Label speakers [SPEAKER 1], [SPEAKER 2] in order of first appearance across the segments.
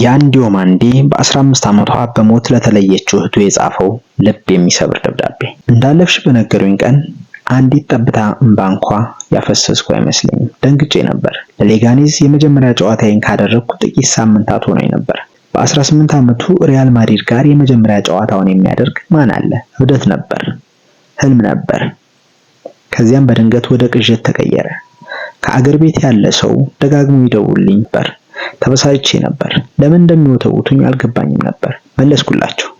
[SPEAKER 1] ያን ዲዮማንዲ በ15 ዓመቷ በሞት ለተለየችው እህቱ የጻፈው ልብ የሚሰብር ደብዳቤ። እንዳለፍሽ በነገሩኝ ቀን አንዲት ጠብታ እንባ እንኳ ያፈሰስኩ አይመስለኝም። ደንግጬ ነበር። ለሌጋኔዝ የመጀመሪያ ጨዋታዬን ካደረግኩ ጥቂት ሳምንታት ሆኖኝ ነበር። በ18 ዓመቱ ሪያል ማድሪድ ጋር የመጀመሪያ ጨዋታውን የሚያደርግ ማን አለ? እብደት ነበር፣ ህልም ነበር። ከዚያም በድንገት ወደ ቅዠት ተቀየረ። ከአገር ቤት ያለ ሰው ደጋግሞ ይደውልልኝ ነበር። ተበሳጭቼ ነበር። ለምን እንደሚወተውቱኝ አልገባኝም ነበር። መለስኩላቸው።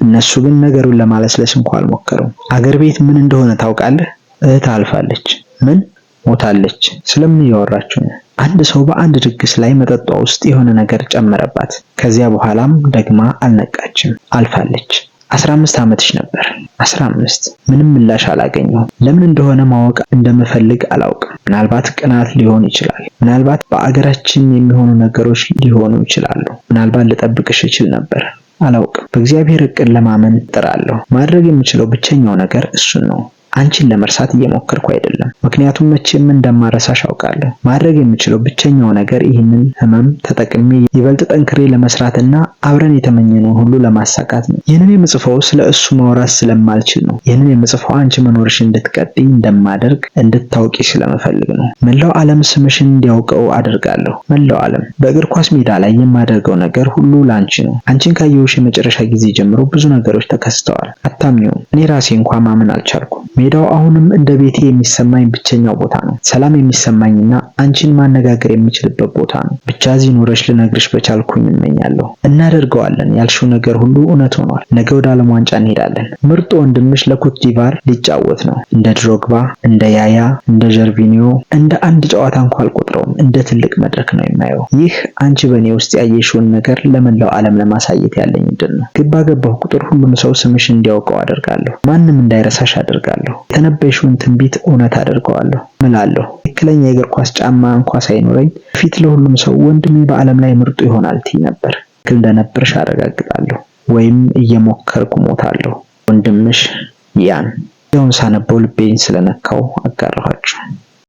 [SPEAKER 1] እነሱ ግን ነገሩን ለማለስለስ እንኳን አልሞከሩም። አገር ቤት ምን እንደሆነ ታውቃለህ? እህት አልፋለች። ምን? ሞታለች። ስለምን እያወራችሁ ነው? አንድ ሰው በአንድ ድግስ ላይ መጠጧ ውስጥ የሆነ ነገር ጨመረባት። ከዚያ በኋላም ደግማ አልነቃችም። አልፋለች። 15 ዓመትሽ ነበር። 15። ምንም ምላሽ አላገኘሁም። ለምን እንደሆነ ማወቅ እንደምፈልግ አላውቅም። ምናልባት ቅናት ሊሆን ይችላል። ምናልባት በአገራችን የሚሆኑ ነገሮች ሊሆኑ ይችላሉ። ምናልባት ልጠብቅሽ እችል ነበር። አላውቅም። በእግዚአብሔር እቅድ ለማመን ጥራለሁ። ማድረግ የምችለው ብቸኛው ነገር እሱን ነው። አንቺን ለመርሳት እየሞከርኩ አይደለም፣ ምክንያቱም መቼም እንደማረሳሽ አውቃለሁ። ማድረግ የምችለው ብቸኛው ነገር ይህንን ህመም ተጠቅሜ ይበልጥ ጠንክሬ ለመስራትና አብረን የተመኘነውን ሁሉ ለማሳካት ነው። ይህንን የምጽፈው ስለ እሱ ማውራት ስለማልችል ነው። ይህንን የምጽፈው አንቺ መኖርሽን እንድትቀጥይ እንደማደርግ እንድታውቂ ስለምፈልግ ነው። መላው ዓለም ስምሽን እንዲያውቀው አደርጋለሁ። መላው ዓለም። በእግር ኳስ ሜዳ ላይ የማደርገው ነገር ሁሉ ላንቺ ነው። አንቺን ካየሁሽ የመጨረሻ ጊዜ ጀምሮ ብዙ ነገሮች ተከስተዋል። አታምኚውም። እኔ ራሴ እንኳን ማመን አልቻልኩም። ሜዳው አሁንም እንደ ቤቴ የሚሰማኝ ብቸኛው ቦታ ነው። ሰላም የሚሰማኝና አንቺን ማነጋገር የምችልበት ቦታ ነው። ብቻ እዚህ ኖረሽ ልነግርሽ በቻልኩኝ እመኛለሁ። እናደርገዋለን ያልሽው ነገር ሁሉ እውነት ሆኗል። ነገ ወደ ዓለም ዋንጫ እንሄዳለን። ምርጥ ወንድምሽ ለኮት ዲቫር ሊጫወት ነው። እንደ ድሮግባ፣ እንደ ያያ፣ እንደ ጀርቪኒዮ እንደ አንድ ጨዋታ እንኳን አልቆጥረውም። እንደ ትልቅ መድረክ ነው የማየው። ይህ አንቺ በእኔ ውስጥ ያየሽውን ነገር ለመላው ዓለም ለማሳየት ያለኝ ዕድል ነው። ግባ ገባሁ ቁጥር ሁሉም ሰው ስምሽ እንዲያውቀው አደርጋለሁ። ማንም እንዳይረሳሽ አደርጋለሁ። የተነበየሽውን ትንቢት እውነት አደርገዋለሁ እላለሁ። ትክክለኛ የእግር ኳስ ጫማ እንኳን ሳይኖረኝ ፊት ለሁሉም ሰው ወንድሜ በዓለም ላይ ምርጡ ይሆናል ትይ ነበር። ትክክል እንደነበርሽ አረጋግጣለሁ። ወይም እየሞከርኩ ሞታለሁ። ወንድምሽ ያን። ያውን ሳነበው ልቤን ስለነካው አጋራኋችሁ።